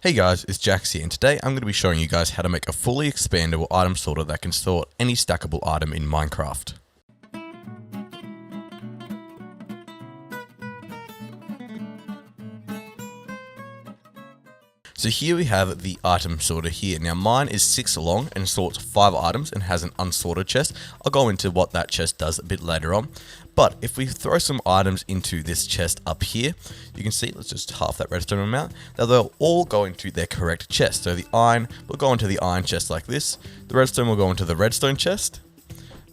Hey guys, it's Jax here, and today I'm going to be showing you guys how to make a fully expandable item sorter that can sort any stackable item in Minecraft. So here we have the item sorter here. Now mine is 6 long and sorts 5 items and has an unsorted chest. I'll go into what that chest does a bit later on. But if we throw some items into this chest up here, you can see, let's just half that redstone amount, that they'll all go into their correct chest. So the iron will go into the iron chest like this, the redstone will go into the redstone chest,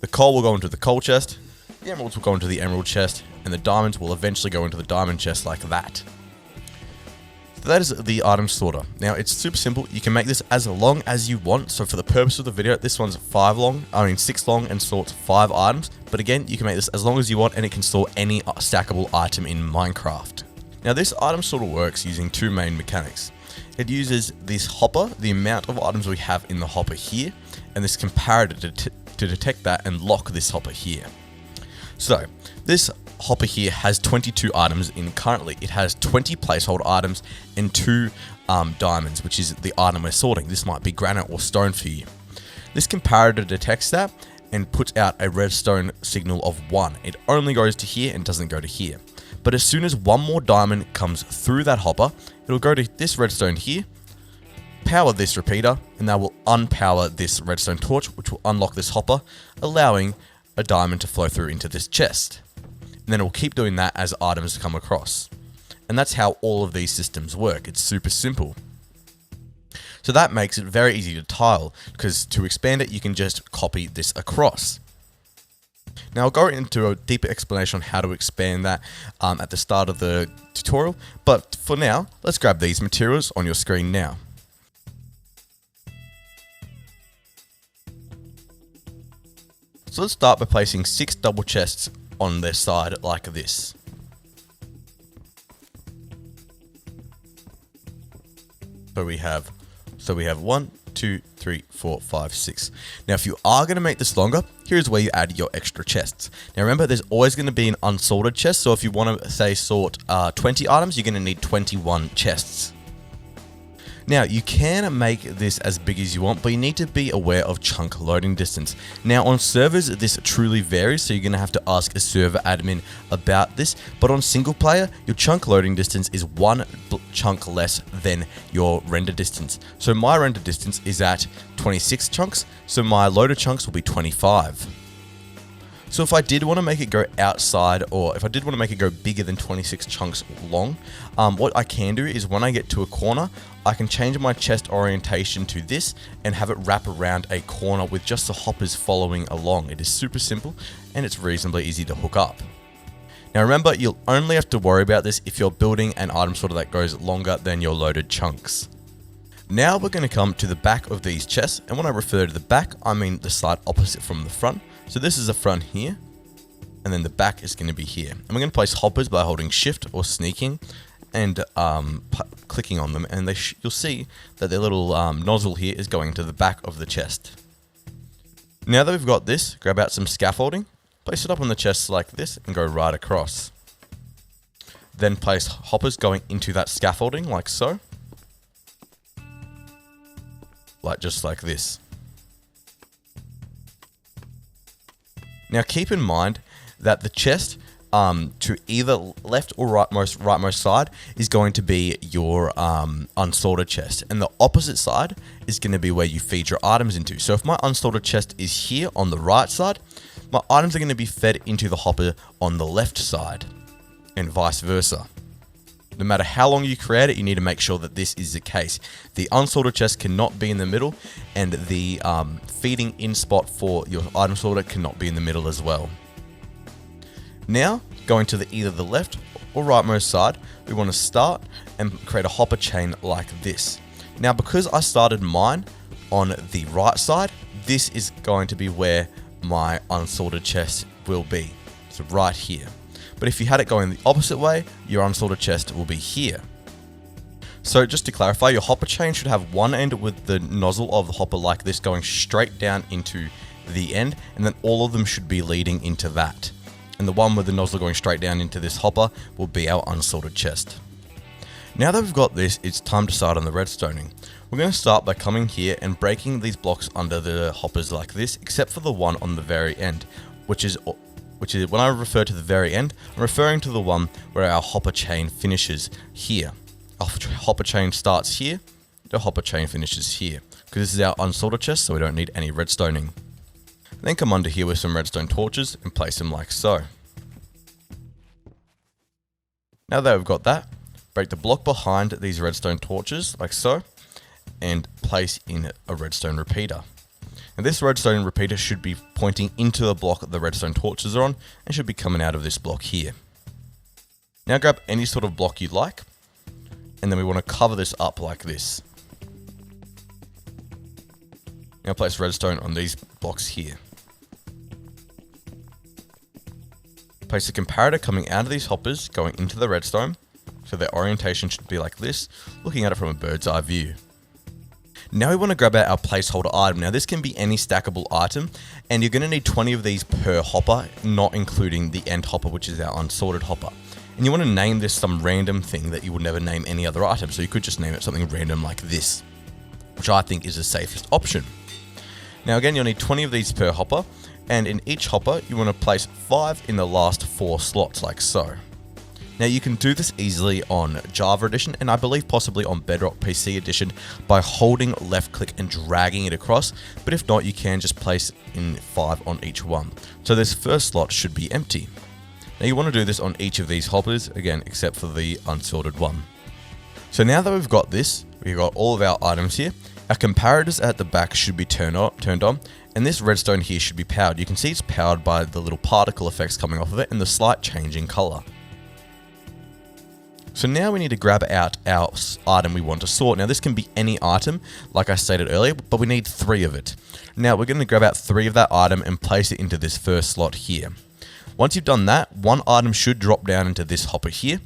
the coal will go into the coal chest, the emeralds will go into the emerald chest, and the diamonds will eventually go into the diamond chest like that. So that is the item sorter. Now it's super simple. You can make this as long as you want. So for the purpose of the video, this one's 6 long and sorts 5 items. But again, you can make this as long as you want and it can store any stackable item in Minecraft. Now this item sorter works using 2 main mechanics. It uses this hopper, the amount of items we have in the hopper here, and this comparator to detect that and lock this hopper here. So this hopper here has 22 items in currently. It has 20 placeholder items and 2 diamonds, which is the item we're sorting. This might be granite or stone for you. This comparator detects that and puts out a redstone signal of 1. It only goes to here and doesn't go to here. But as soon as one more diamond comes through that hopper, it'll go to this redstone here, power this repeater, and that will unpower this redstone torch, which will unlock this hopper, allowing a diamond to flow through into this chest. And then it will keep doing that as items come across. And that's how all of these systems work. It's super simple. So that makes it very easy to tile, because to expand it, you can just copy this across. Now I'll go into a deeper explanation on how to expand that at the start of the tutorial. But for now, let's grab these materials on your screen now. So let's start by placing 6 double chests on their side like this. So we have 1, 2, 3, 4, 5, 6. Now if you are going to make this longer, here's where you add your extra chests. Now remember, there's always going to be an unsorted chest, so if you want to say sort 20 items, you're going to need 21 chests. Now, you can make this as big as you want, but you need to be aware of chunk loading distance. Now, on servers, this truly varies, so you're going to have to ask a server admin about this. But on single player, your chunk loading distance is 1 chunk less than your render distance. So my render distance is at 26 chunks, so my loaded chunks will be 25. So if I did want to make it go outside, or if I did want to make it go bigger than 26 chunks long, what I can do is when I get to a corner, I can change my chest orientation to this and have it wrap around a corner with just the hoppers following along. It is super simple and it's reasonably easy to hook up. Now remember, you'll only have to worry about this if you're building an item sorter that goes longer than your loaded chunks. Now we're going to come to the back of these chests, and when I refer to the back, I mean the side opposite from the front. So this is the front here, and then the back is going to be here. And we're going to place hoppers by holding shift or sneaking and clicking on them, and you'll see that their little nozzle here is going to the back of the chest. Now that we've got this, grab out some scaffolding, place it up on the chest like this, and go right across. Then place hoppers going into that scaffolding like so. Just like this. Now keep in mind that the chest to either left or rightmost side is going to be your unsorted chest, and the opposite side is going to be where you feed your items into. So if my unsorted chest is here on the right side, my items are going to be fed into the hopper on the left side, and vice versa. No matter how long you create it, you need to make sure that this is the case. The unsorted chest cannot be in the middle, and the feeding in spot for your item sorter cannot be in the middle as well. Now, going to either the left or rightmost side, we want to start and create a hopper chain like this. Now, because I started mine on the right side, this is going to be where my unsorted chest will be. So right here. But if you had it going the opposite way, your unsorted chest will be here. So just to clarify, your hopper chain should have one end with the nozzle of the hopper like this going straight down into the end, and then all of them should be leading into that. And the one with the nozzle going straight down into this hopper will be our unsorted chest. Now that we've got this, it's time to start on the redstoning. We're going to start by coming here and breaking these blocks under the hoppers like this, except for the one on the very end, which is when I refer to the very end, I'm referring to the one where our hopper chain finishes here. Our hopper chain starts here, the hopper chain finishes here, because this is our unsorted chest, so we don't need any redstoning. Then come under here with some redstone torches and place them like so. Now that we've got that, break the block behind these redstone torches like so, and place in a redstone repeater. And this redstone repeater should be pointing into the block that the redstone torches are on, and should be coming out of this block here. Now grab any sort of block you like, and then we want to cover this up like this. Now place redstone on these blocks here. Place a comparator coming out of these hoppers, going into the redstone, so their orientation should be like this, looking at it from a bird's eye view. Now we want to grab out our placeholder item. Now this can be any stackable item, and you're going to need 20 of these per hopper, not including the end hopper, which is our unsorted hopper. And you want to name this some random thing that you would never name any other item, so you could just name it something random like this, which I think is the safest option. Now again, you'll need 20 of these per hopper, and in each hopper you want to place 5 in the last 4 slots like so. Now you can do this easily on Java Edition, and I believe possibly on Bedrock PC Edition, by holding left click and dragging it across, but if not, you can just place in 5 on each one. So this first slot should be empty. Now you want to do this on each of these hoppers, again except for the unsorted one. So now that we've got this, we've got all of our items here, our comparators at the back should be turned on, and this redstone here should be powered. You can see it's powered by the little particle effects coming off of it and the slight change in color. So now we need to grab out our item we want to sort. Now this can be any item, like I stated earlier, but we need 3 of it. Now we're going to grab out 3 of that item and place it into this first slot here. Once you've done that, one item should drop down into this hopper here,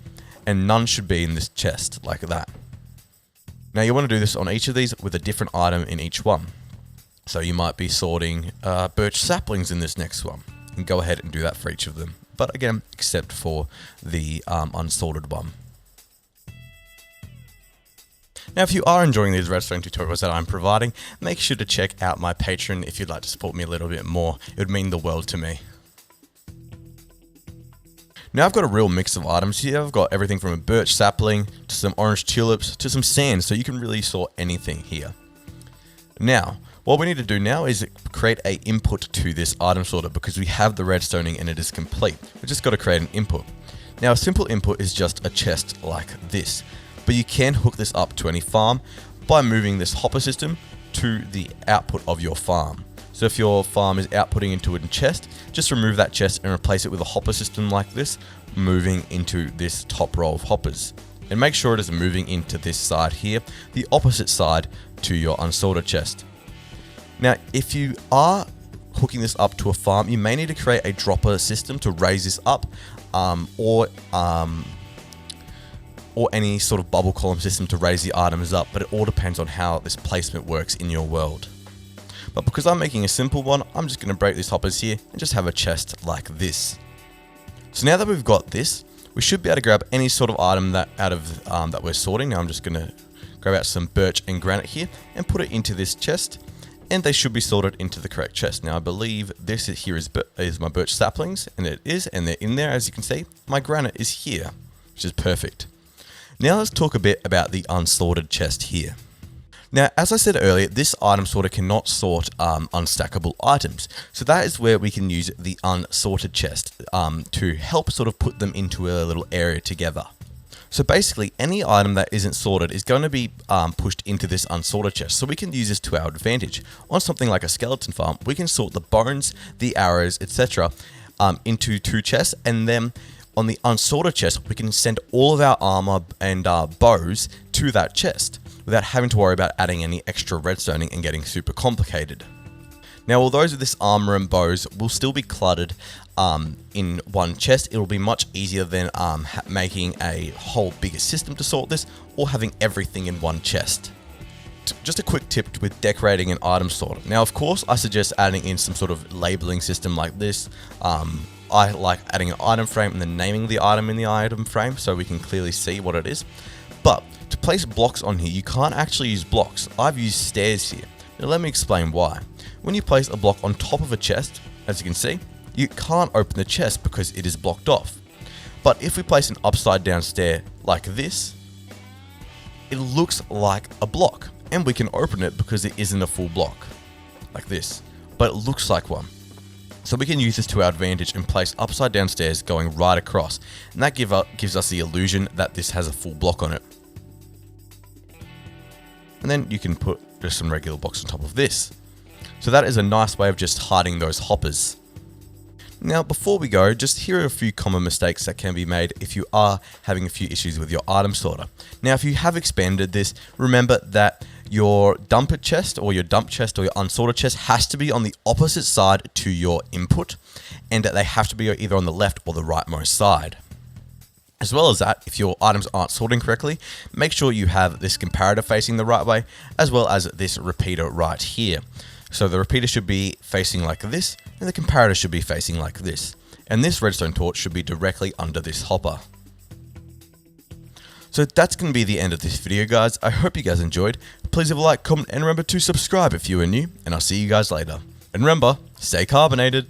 and none should be in this chest, like that. Now you want to do this on each of these with a different item in each one. So you might be sorting birch saplings in this next one, and go ahead and do that for each of them. But again, except for the unsorted one. Now if you are enjoying these redstone tutorials that I'm providing, make sure to check out my Patreon if you'd like to support me a little bit more. It would mean the world to me. Now I've got a real mix of items here. I've got everything from a birch sapling to some orange tulips to some sand, so you can really sort anything here. Now, what we need to do now is create an input to this item sorter, because we have the redstoning and it is complete. We've just got to create an input. Now a simple input is just a chest like this, but you can hook this up to any farm by moving this hopper system to the output of your farm. So if your farm is outputting into a chest, just remove that chest and replace it with a hopper system like this, moving into this top row of hoppers. And make sure it is moving into this side here, the opposite side to your unsorted chest. Now, if you are hooking this up to a farm, you may need to create a dropper system to raise this up, or any sort of bubble column system to raise the items up, but it all depends on how this placement works in your world. But because I'm making a simple one, I'm just going to break these hoppers here and just have a chest like this. So now that we've got this, we should be able to grab any sort of item that that we're sorting. Now I'm just going to grab out some birch and granite here and put it into this chest, and they should be sorted into the correct chest. Now I believe this here is my birch saplings, and it is, and they're in there as you can see. My granite is here, which is perfect. Now let's talk a bit about the unsorted chest here. Now, as I said earlier, this item sorter cannot sort unstackable items. So that is where we can use the unsorted chest to help sort of put them into a little area together. So basically, any item that isn't sorted is going to be pushed into this unsorted chest. So we can use this to our advantage. On something like a skeleton farm, we can sort the bones, the arrows, etc. Into 2 chests, and then on the unsorted chest, we can send all of our armor and bows to that chest without having to worry about adding any extra redstoning and getting super complicated. Now, although this armor and bows will still be cluttered in one chest, it will be much easier than making a whole bigger system to sort this, or having everything in one chest. Just a quick tip with decorating an item sorter. Now, of course, I suggest adding in some sort of labeling system like this. I like adding an item frame and then naming the item in the item frame so we can clearly see what it is. But To place blocks on here, you can't actually use blocks. I've used stairs here. Now let me explain why. When you place a block on top of a chest, as you can see, you can't open the chest because it is blocked off. But if we place an upside down stair like this, it looks like a block, and we can open it because it isn't a full block, like this, but it looks like one. So we can use this to our advantage and place upside down stairs going right across, and that gives us the illusion that this has a full block on it. And then you can put just some regular blocks on top of this. So that is a nice way of just hiding those hoppers. Now before we go, just here are a few common mistakes that can be made if you are having a few issues with your item sorter. Now if you have expanded this, remember that your dump chest or your unsorted chest has to be on the opposite side to your input, and that they have to be either on the left or the rightmost side. As well as that, if your items aren't sorting correctly, make sure you have this comparator facing the right way, as well as this repeater right here. So the repeater should be facing like this, and the comparator should be facing like this. And this redstone torch should be directly under this hopper. So that's going to be the end of this video, guys. I hope you guys enjoyed. Please leave a like, comment, and remember to subscribe if you are new, and I'll see you guys later. And remember, stay carbonated.